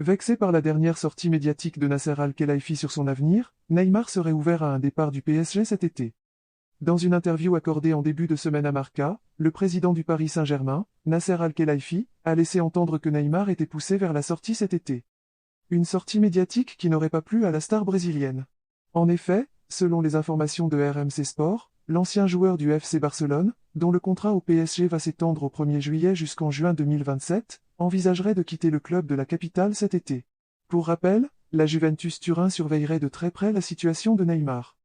Vexé par la dernière sortie médiatique de Nasser Al-Khelaifi sur son avenir, Neymar serait ouvert à un départ du PSG cet été. Dans une interview accordée en début de semaine à Marca, le président du Paris Saint-Germain, Nasser Al-Khelaifi, a laissé entendre que Neymar était poussé vers la sortie cet été. Une sortie médiatique qui n'aurait pas plu à la star brésilienne. En effet, selon les informations de RMC Sport, l'ancien joueur du FC Barcelone, dont le contrat au PSG va s'étendre au 1er juillet jusqu'en juin 2027, envisagerait de quitter le club de la capitale cet été. Pour rappel, la Juventus Turin surveillerait de très près la situation de Neymar.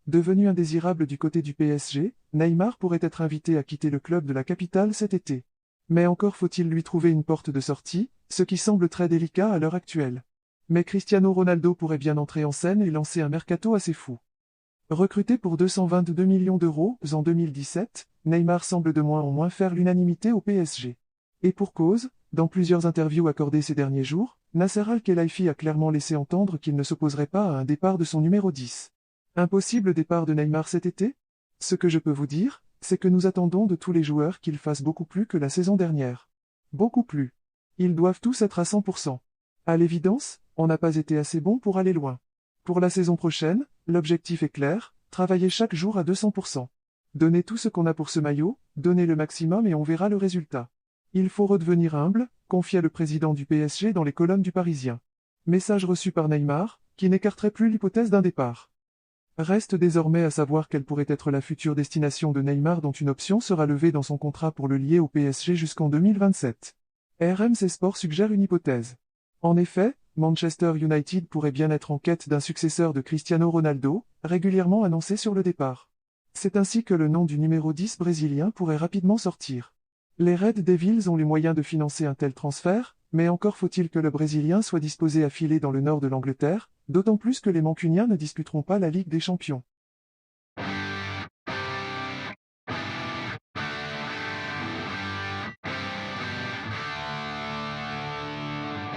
Devenu indésirable du côté du PSG, Neymar pourrait être invité à quitter le club de la capitale cet été. Mais encore faut-il lui trouver une porte de sortie, ce qui semble très délicat à l'heure actuelle. Mais Cristiano Ronaldo pourrait bien entrer en scène et lancer un mercato assez fou. Recruté pour 222 millions d'euros en 2017, Neymar semble de moins en moins faire l'unanimité au PSG. Et pour cause, dans plusieurs interviews accordées ces derniers jours, Nasser Al-Khelaifi a clairement laissé entendre qu'il ne s'opposerait pas à un départ de son numéro 10. Impossible départ de Neymar cet été? Ce que je peux vous dire, c'est que nous attendons de tous les joueurs qu'ils fassent beaucoup plus que la saison dernière. Beaucoup plus. Ils doivent tous être à 100%. À l'évidence, on n'a pas été assez bon pour aller loin. Pour la saison prochaine, l'objectif est clair, travailler chaque jour à 200%. Donner tout ce qu'on a pour ce maillot, donner le maximum et on verra le résultat. Il faut redevenir humble, confia le président du PSG dans les colonnes du Parisien. Message reçu par Neymar, qui n'écarterait plus l'hypothèse d'un départ. Reste désormais à savoir quelle pourrait être la future destination de Neymar dont une option sera levée dans son contrat pour le lier au PSG jusqu'en 2027. RMC Sport suggère une hypothèse. En effet, Manchester United pourrait bien être en quête d'un successeur de Cristiano Ronaldo, régulièrement annoncé sur le départ. C'est ainsi que le nom du numéro 10 brésilien pourrait rapidement sortir. Les Red Devils ont les moyens de financer un tel transfert, mais encore faut-il que le Brésilien soit disposé à filer dans le nord de l'Angleterre, d'autant plus que les Mancuniens ne disputeront pas la Ligue des Champions.